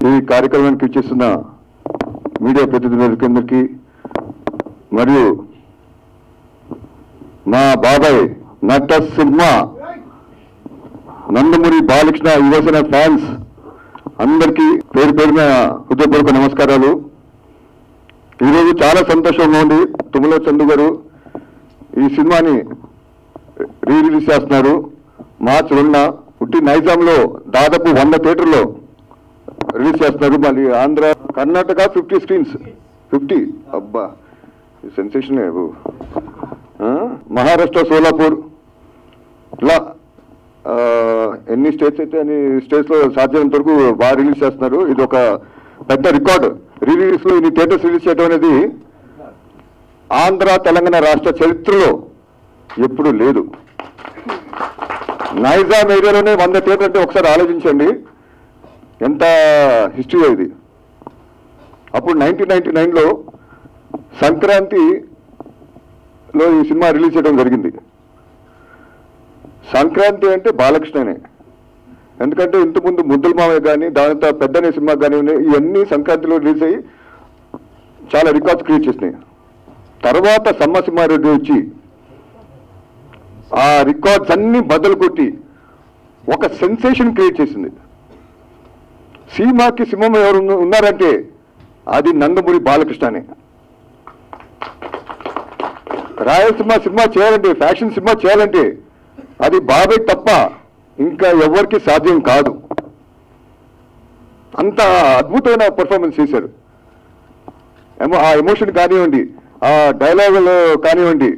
ఈ కార్యక్రమానికి ఇచ్చేస్తున్న మీడియా ప్రతినిధులందరికీ మరియు మా బాబాయ్ నట సినిమా నందమూరి బాలకృష్ణ యువసేన ఫ్యాన్స్ అందరికీ పేరు పేరున హృదయపూర్వక నమస్కారాలు. ఈరోజు చాలా సంతోషంగా ఉంది. తుమ్మల చందు గారు ఈ సినిమాని రిలీజ్ చేస్తున్నారు. మార్చి 2న పుట్టి నైజాంలో దాదాపు 100 థియేటర్లో రిలీజ్ చేస్తున్నారు. మళ్ళీ ఆంధ్ర కర్ణాటక 50 స్క్రీన్స్ 50 అబ్బా సెన్సేషన్. మహారాష్ట్ర సోలాపూర్ ఇలా ఎన్ని స్టేట్స్ అయితే అన్ని స్టేట్స్లో సాధ్యమైనంత వరకు బాగా రిలీజ్ చేస్తున్నారు. ఇది ఒక పెద్ద రికార్డు. రిలీజ్లో ఇన్ని థియేటర్స్ రిలీజ్ చేయడం అనేది ఆంధ్ర తెలంగాణ రాష్ట్ర చరిత్రలో ఎప్పుడూ లేదు. నైజాం ఏరియాలోనే 100 థియేటర్ అంటే ఒకసారి ఆలోచించండి ఎంత హిస్టరీ ఇది. అప్పుడు 1999లో సంక్రాంతిలో ఈ సినిమా రిలీజ్ చేయడం జరిగింది. సంక్రాంతి అంటే బాలకృష్ణనే. ఎందుకంటే ఇంతకుముందు ముద్దుల మావయ్య కానీ దానితో పెద్దనే సినిమా కానీ ఇవన్నీ సంక్రాంతిలో రిలీజ్ అయ్యి చాలా రికార్డ్స్ క్రియేట్ చేసినాయి. తర్వాత సమ్మసింహారెడ్డి వచ్చి ఆ రికార్డ్స్ అన్ని బదులు కొట్టి ఒక సెన్సేషన్ క్రియేట్ చేసింది. సినిమాకి సింహం ఎవరు ఉన్నారంటే అది నందమూరి బాలకృష్ణనే. రాయలసీమ సినిమా చేయాలంటే, ఫ్యాషన్ సినిమా చేయాలంటే అది బాబాయ్ తప్ప ఇంకా ఎవరికి సాధ్యం కాదు. అంత అద్భుతమైన పర్ఫార్మెన్స్ చేశారు. ఆ ఎమోషన్ కానివ్వండి, ఆ డైలాగులు కానివ్వండి,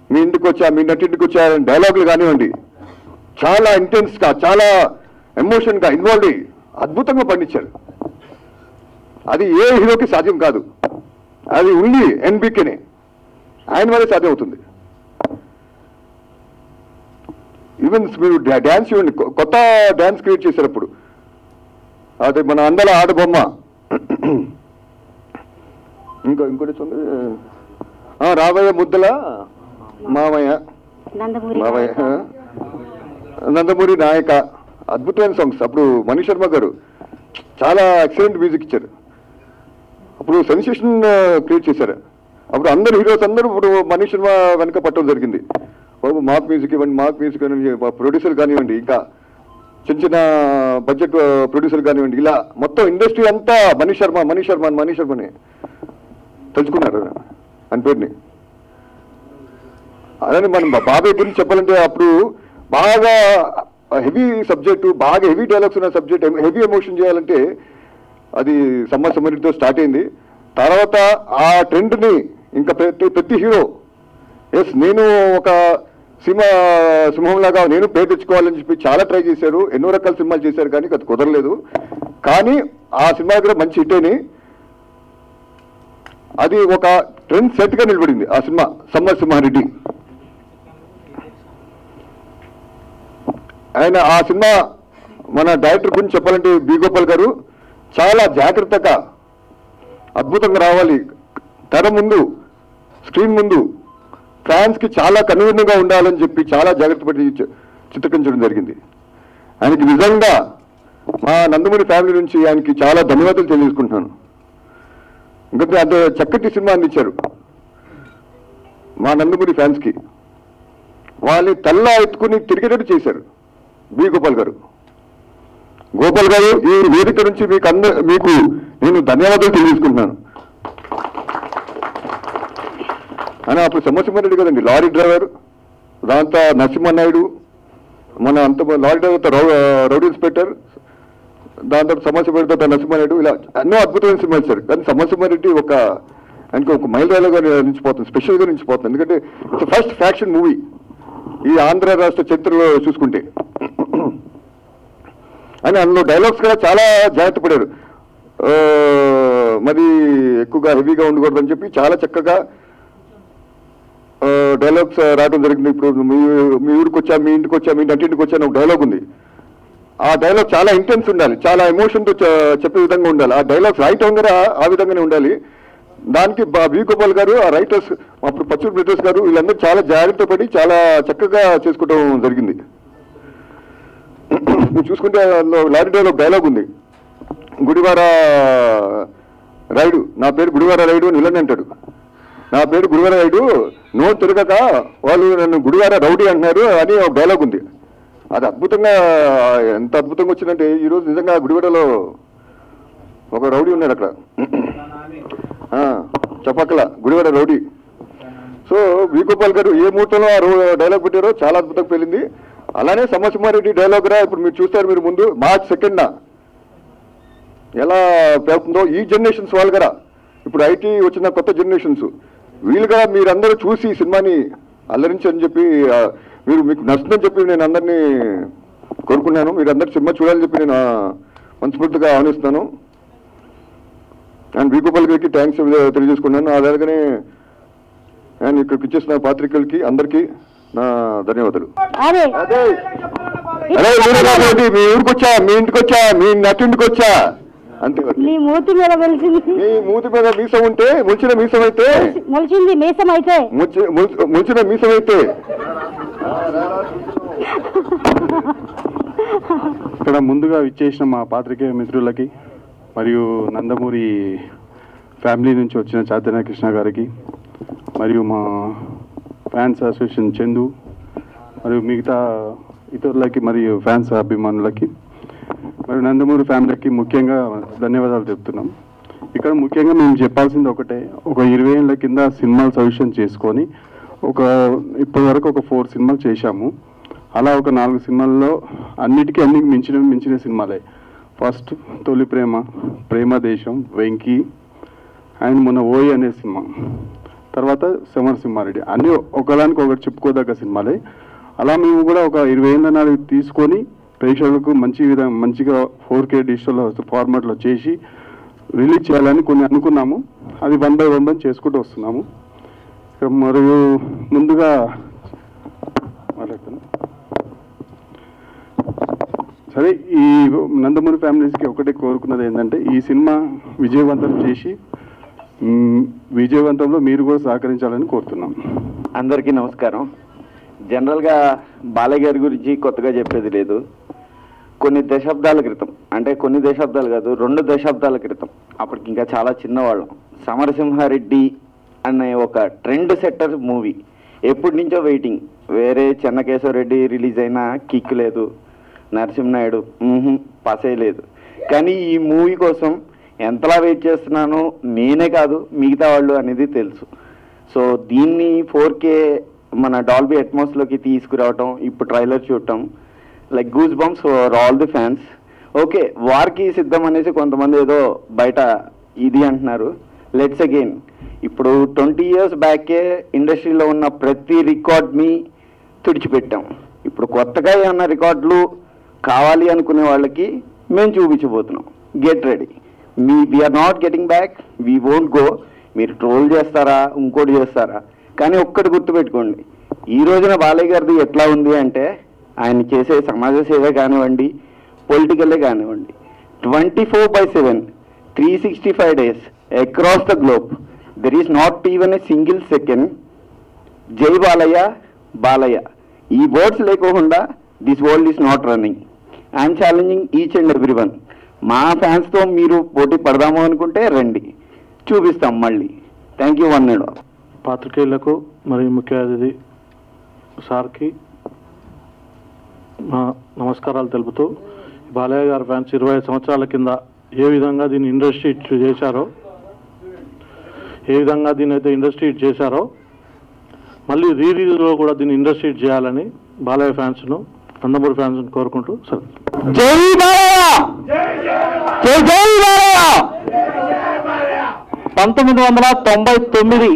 మీ ఇంటికి వచ్చా మీ నటింటికి వచ్చా డైలాగులు కానివ్వండి, చాలా ఇంటెన్స్గా చాలా ఎమోషన్గా ఇన్వాల్వ్ అయ్యి అద్భుతంగా పండించారు. అది ఏ హీరోకి సాధ్యం కాదు. అది ఓన్లీ ఎన్బికేనే, ఆయన వల్లే సాధ్యం అవుతుంది. ఈవెన్ మీరు డ్యాన్స్ చూడండి, కొత్త డ్యాన్స్ క్రియేట్ చేశారు. అప్పుడు అదే మన అందల ఆడబొమ్మ. ఇంకోటి చూడండి, రాబోయే ముద్దల మామయ్య నందమూరి నాయక, అద్భుతమైన సాంగ్స్. అప్పుడు మనీష్ శర్మ గారు చాలా ఎక్సలెంట్ మ్యూజిక్ ఇచ్చారు. అప్పుడు సెన్సేషన్ క్రియేట్ చేశారు. అప్పుడు అందరు హీరోస్ అందరూ ఇప్పుడు మనీష్ శర్మ వెనక పట్టడం జరిగింది. మాక్ మ్యూజిక్ ఇవ్వండి, మాక్ మ్యూజిక్ ఇవ్వండి, ప్రొడ్యూసర్ కానివ్వండి, ఇంకా చిన్న చిన్న బడ్జెట్ ప్రొడ్యూసర్ కానివ్వండి, ఇలా మొత్తం ఇండస్ట్రీ అంతా మనీష్ శర్మని తెలుసుకున్నారు అని పేరుని. అలానే మనం బాబాయ్ గురించి చెప్పాలంటే అప్పుడు బాగా హెవీ సబ్జెక్టు, బాగా హెవీ డైలాగ్స్ ఉన్న సబ్జెక్ట్, హెవీ ఎమోషన్ చేయాలంటే అది సమ్మరితో స్టార్ట్ అయింది. తర్వాత ఆ ట్రెండ్ని ఇంకా ప్రతి హీరో నేను ఒక సింహంలాగా నేను పేరు తెచ్చుకోవాలని చెప్పి చాలా ట్రై చేశారు. ఎన్నో రకాల సినిమాలు చేశారు కానీ అది కుదరలేదు. కానీ ఆ సినిమా కూడా మంచి హిట్ అయినాయి. అది ఒక ట్రెండ్ సెట్గా నిలబడింది ఆ సినిమా సమ్మసింహారెడ్డి. ఆయన ఆ సినిమా మన డైరెక్టర్ గురించి చెప్పాలంటే బి గోపాల్ గారు చాలా జాగ్రత్తగా అద్భుతంగా రావాలి, తెర ముందు స్క్రీన్ ముందు ఫ్యాన్స్కి చాలా కన్వీనియంగా ఉండాలని చెప్పి చాలా జాగ్రత్త పడి చిత్రీకరించడం జరిగింది. ఆయనకి నిజంగా మా నందమూరి ఫ్యామిలీ నుంచి ఆయనకి చాలా ధన్యవాదాలు తెలియజేసుకుంటున్నాను. ఎందుకంటే అంత చక్కటి సినిమా అందించారు మా నందమూరి ఫ్యాన్స్కి. వాళ్ళని తల్లా ఎత్తుకుని తిరిగేటట్టు చేశారు బి గోపాల్ గారు. గోపాల్ గారు ఈ వేదిక నుంచి మీకు నేను ధన్యవాదాలు తెలియజేసుకుంటున్నాను. అని అప్పుడు సమ్మసింహారెడ్డి కదండి లారీ డ్రైవర్, దాంతో నరసింహనాయుడు, మన అంత లారీ డ్రైవర్ రౌడీ ఇన్స్పెక్టర్, దాంతో సమ్మసింహారెడ్డితో నరసింహనాయుడు, ఇలా ఎన్నో అద్భుతమైన సినిమా ఇచ్చారు. కానీ సమ్మసింహారెడ్డి ఆయనకి ఒక మైలురాయిగా నిలిచిపోతుంది, స్పెషల్గా నిలిచిపోతుంది. ఎందుకంటే ఇట్స్ ఫస్ట్ ఫ్యాక్షన్ మూవీ ఈ ఆంధ్ర రాష్ట్ర చరిత్రలో చూసుకుంటే. అని అందులో డైలాగ్స్ కూడా చాలా జాగ్రత్త పడారు. మరి ఎక్కువగా హెవీగా ఉండకూడదని చెప్పి చాలా చక్కగా డైలాగ్స్ రావడం జరిగింది. ఇప్పుడు మీ ఊరికి వచ్చా, మీ ఇంటికి వచ్చా, మీ నటింటికి వచ్చా ఒక డైలాగ్ ఉంది. ఆ డైలాగ్ చాలా ఇంటెన్స్ ఉండాలి, చాలా ఎమోషన్తో చెప్పే విధంగా ఉండాలి. ఆ డైలాగ్స్ రైట్ అవగానే ఆ విధంగానే ఉండాలి. దానికి బి గోపాల్ గారు, ఆ రైటర్స్ అప్పుడు పచ్చూరు బ్రదర్స్ గారు వీళ్ళందరూ చాలా జాగ్రత్త పడి చాలా చక్కగా చేసుకోవడం జరిగింది. మీరు చూసుకుంటే లారీ డైలాగ్ ఉంది, గుడివార రైడు, నా పేరు గుడివార రైడు అని విలన్ అంటాడు. నా పేరు గుడివార రైడు, నోరు తిరగక వాళ్ళు నన్ను గుడివార రౌడీ అంటున్నారు అని ఒక డైలాగ్ ఉంది. అది అద్భుతంగా, ఎంత అద్భుతంగా వచ్చిందంటే ఈరోజు నిజంగా గుడివాడలో ఒక రౌడీ ఉన్నాడు అక్కడ, చెప్పక్కల గుడివాడ రౌడీ. సో వేణుగోపాల్ గారు ఏ ముహూర్తంలో ఆ డైలాగ్ పెట్టారో చాలా అద్భుతంగా పెళ్ళింది. అలానే సమరసింహారెడ్డి డైలాగ్ రా ఇప్పుడు మీరు చూస్తారు, మీరు ముందు మార్చ్ 2న ఎలా పేరుతుందో ఈ జనరేషన్స్ వాళ్ళు కదా, ఇప్పుడు ఐటీ వచ్చిన కొత్త జనరేషన్స్ వీళ్ళుగా మీరందరూ చూసి ఈ సినిమాని అల్లరించని చెప్పి మీకు నచ్చుతుందని చెప్పి నేను అందరినీ కోరుకున్నాను. మీరు అందరు సినిమా చూడాలని చెప్పి నేను మనస్ఫూర్తిగా ఆహ్వానిస్తున్నాను. అండ్ వేణుగోపాల్ గారికి థ్యాంక్స్ తెలియజేసుకున్నాను. అలాగనే నేను ఇక్కడికి ఇచ్చేసిన పాత్రికలకి అందరికీ నా ధన్యవాదాలు. అదే మీ ఊరికి వచ్చా, మీ ఇంటికి వచ్చా, మీ నట్టింటికి వచ్చా అంతే. మీ మూతి మీద మీ మూతి మీద మీసం ఉంటే ముల్చిన మీసం అయితే ముల్చింది మీసం అయితే ముల్చిన మీసం అయితే ఇక్కడ ముందుగా విచ్చేసిన మా పాత్రికేయ మిత్రులకి మరియు నందమూరి ఫ్యామిలీ నుంచి వచ్చిన చైతన్య కృష్ణ గారికి మరియు మా ఫ్యాన్స్ అసోసియేషన్ చందు మరియు మిగతా ఇతరులకి మరియు ఫ్యాన్స్ అభిమానులకి మరియు నందమూరి ఫ్యామిలీకి ముఖ్యంగా ధన్యవాదాలు చెప్తున్నాం. ఇక్కడ ముఖ్యంగా మేము చెప్పాల్సింది ఒకటే, ఒక 20 ఏళ్ళ కింద సినిమాలు సజెషన్ చేసుకొని ఇప్పటి వరకు ఒక 4 సినిమాలు చేశాము. అలా ఒక 4 సినిమాల్లో అన్నిటికీ మించిన సినిమాలే. ఫస్ట్ తొలి ప్రేమ, ప్రేమ దేశం, వెంకీ అండ్ మొన్న ఓయి అనే సినిమా, తర్వాత సమరసింహారెడ్డి, అన్నీ ఒకదానికి ఒకటి చెప్పుకోదగ్గ సినిమాలే. అలా మేము కూడా ఒక 20 ఏళ్ళ నాడు తీసుకొని ప్రేక్షకులకు మంచిగా 4K డిజిటల్ ఫార్మాట్లో చేసి రిలీజ్ చేయాలని కొన్ని అనుకున్నాము. అది 1 by 1 చేసుకుంటూ వస్తున్నాము. మరియు ముందుగా సరే, ఈ నందమూరి ఫ్యామిలీస్కి ఒకటే కోరుకున్నది ఏంటంటే ఈ సినిమా విజయవంతం చేసి విజయవంతంలో మీరు కూడా సహకరించాలని కోరుతున్నాం. అందరికీ నమస్కారం. జనరల్గా బాలయ్య గారి గురించి కొత్తగా చెప్పేది లేదు. కొన్ని దశాబ్దాల క్రితం, అంటే కొన్ని దశాబ్దాలు కాదు 2 దశాబ్దాల క్రితం, అప్పటికి ఇంకా చాలా చిన్నవాళ్ళం, సమరసింహారెడ్డి అనే ఒక ట్రెండ్ సెట్టర్ మూవీ ఎప్పటి నుంచో వెయిటింగ్. వేరే చెన్నకేశవరెడ్డి రిలీజ్ అయినా కిక్ లేదు, నరసింహనాయుడు పసేయలేదు. కానీ ఈ మూవీ కోసం ఎంతలా వెయిట్ చేస్తున్నానో నేనే కాదు మిగతా వాళ్ళు అనేది తెలుసు. సో దీన్ని 4K మన డాల్బీ అట్మాస్లోకి తీసుకురావటం, ఇప్పుడు ట్రైలర్ చూడటం, like goose bumps for all the fans. Okay, వార్కి సిద్ధం అనేసి కొంతమంది ఏదో బయట ఇది అంటున్నారు. లెట్స్ అగైన్, ఇప్పుడు 20 years బ్యాకే ఇండస్ట్రీలో ఉన్న ప్రతి రికార్డ్ని తుడిచిపెట్టాం. ఇప్పుడు కొత్తగా ఏమన్నా రికార్డులు కావాలి అనుకునే వాళ్ళకి మేము చూపించబోతున్నాం. Get ready. We're not getting back, we won't go. మీరు ట్రోల్ చేస్తారా, ఇంకోటి చేస్తారా, కానీ ఒక్కటి గుర్తుపెట్టుకోండి, ఈ రోజున బాలయ్య గారిది ఎట్లా ఉంది అంటే ఆయన చేసే సమాజ సేవ కానివ్వండి, పొలిటికలే కానివ్వండి, 24/7 365 days across the globe there is not even a single second జై బాలయ్య బాలయ్య ఈ వర్డ్స్ లేకోకుండా this world is not running. I'm challenging each and every one. మా ఫ్యాన్స్తో మీరు పోటీ పడదాము అనుకుంటే రండి, చూపిస్తాం మళ్ళీ. Thank you. వన్ పాత్రికేయులకు మరియు ముఖ్య అతిథి సార్కి నమస్కారాలు తెలుపుతూ, బాలయ్య గారి ఫ్యాన్స్ 25 సంవత్సరాల కింద ఏ విధంగా దీన్ని ఇండస్ట్రీ చేశారో, మళ్ళీ రిలీజ్లో కూడా దీన్ని ఇండస్ట్రీ చేయాలని బాలయ్య ఫ్యాన్స్ను, నందమూరి ఫ్యాన్స్ను కోరుకుంటూ సార్. జై బాలయ్య, జై జై బాలయ్య. 1999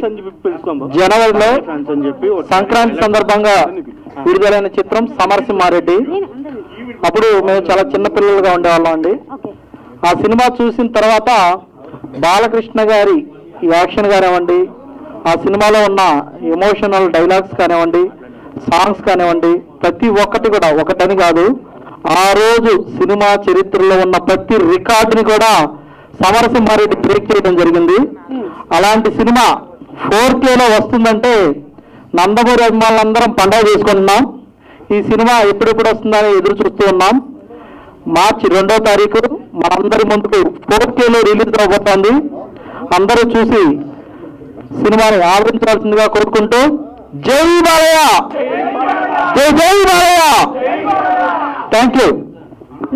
జనవరిలో సంక్రాంతి సందర్భంగా విడుదలైన చిత్రం సమరసింహారెడ్డి. అప్పుడు మేము చాలా చిన్న పిల్లలుగా ఉండేవాళ్ళం అండి. ఆ సినిమా చూసిన తర్వాత బాలకృష్ణ గారి యాక్షన్ కానివ్వండి, ఆ సినిమాలో ఉన్న ఎమోషనల్ డైలాగ్స్ కానివ్వండి, సాంగ్స్ కానివ్వండి, ప్రతి ఒక్కటి కూడా, ఒకటని కాదు, ఆ రోజు సినిమా చరిత్రలో ఉన్న ప్రతి రికార్డుని కూడా సమరసింహారెడ్డి బ్రేక్ చేయడం జరిగింది. అలాంటి సినిమా 4Kలో వస్తుందంటే నందమూరి అభిమానులందరం పండుగ చేసుకుంటున్నాం. ఈ సినిమా ఎప్పుడెప్పుడు వస్తుందని ఎదురు చూస్తూ ఉన్నాం. మార్చి 2వ తారీఖు మనందరి ముందుకు 4Kలో రిలీజ్ అవబోతోంది. అందరూ చూసి సినిమాని ఆదరించాల్సిందిగా కోరుకుంటూ జై బాలయ్య, జై జై బాలయ్య. Thank you.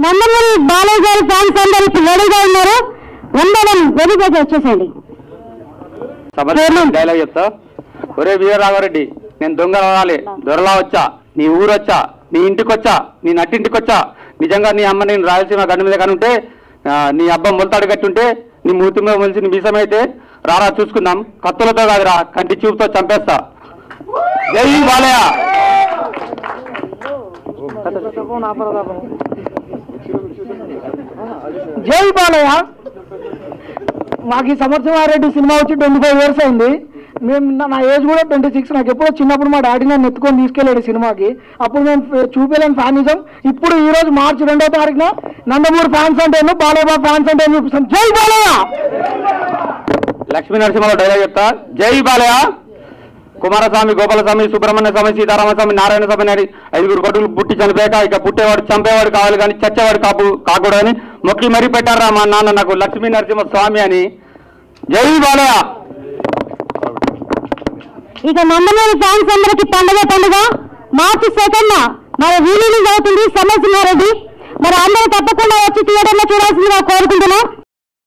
నందమూరి బాలయ్య గారి ఫ్యాన్స్ అందరూ ఇప్పుడు రెడీగా ఉన్నారు. ఉండడం రెడీగా వచ్చేసేయండి. డైలాగ్ చెప్తా. ఒరే వీరరాఘవరెడ్డి, నేను దొంగ రావాలి, దొరలా వచ్చా, నీ ఊరు వచ్చా, నీ ఇంటికి వచ్చా, నీ నట్టింటికి వచ్చా. నిజంగా నీ అమ్మ నేను రాయలసీమ గడ్డ మీద కనుంటే, నీ అబ్బ మొలతాడు కట్టుంటే, నీ మూతి మీద మొలిసి నీ మీసమైతే రారా చూసుకుందాం. కత్తులతో కాదురా, కంటి చూపుతో చంపేస్తా. జై బాలయ్య. జై బాలయ్య. మాకు ఈ సంవత్సరారెడ్డి సినిమా వచ్చి 25 years అయింది. నా ఏజ్ కూడా 26. నాకు ఎప్పుడో చిన్నప్పుడు మా డాడీ నన్ను ఎత్తుకొని తీసుకెళ్ళాడు సినిమాకి. అప్పుడు నేను చూపించలేని ఫ్యానిజం. ఇప్పుడు ఈ రోజు మార్చి 2వ తారీఖున నందమూరి ఫ్యాన్స్ అంటేను, బాలయ్య బాబు ఫ్యాన్స్ అంటే చూపిస్తాను. జై బాలయ్య. లక్ష్మీ నరసింహలో డైలాగ్ చెప్తా. జై బాలయ్య. కుమారస్వామి, గోపాలస్వామి, సుబ్రహ్మణ్య స్వామి, సీతారామస్వామి, నారాయణ స్వామి అని 5 కొడుకులు పుట్టి చనిపోయాక ఇక పుట్టేవాడు చంపేవాడు కావాలి కానీ చచ్చేవాడు కాకూడదని మొక్కి మరీ పెట్టారా మా నాన్న నాకు లక్ష్మీ నరసింహ స్వామి అని. జై బాలయ్య. ఇక నందమూరి ఫ్యాన్స్ అందరికి పండుగ మార్చి 2న మరి రిలీజ్ అవుతుంది సమర్సింహారెడ్డి. మరి అందరూ తప్పకుండా వచ్చి థియేటర్లో చూడాల్సిందిగా కోరుకుంటున్నాం.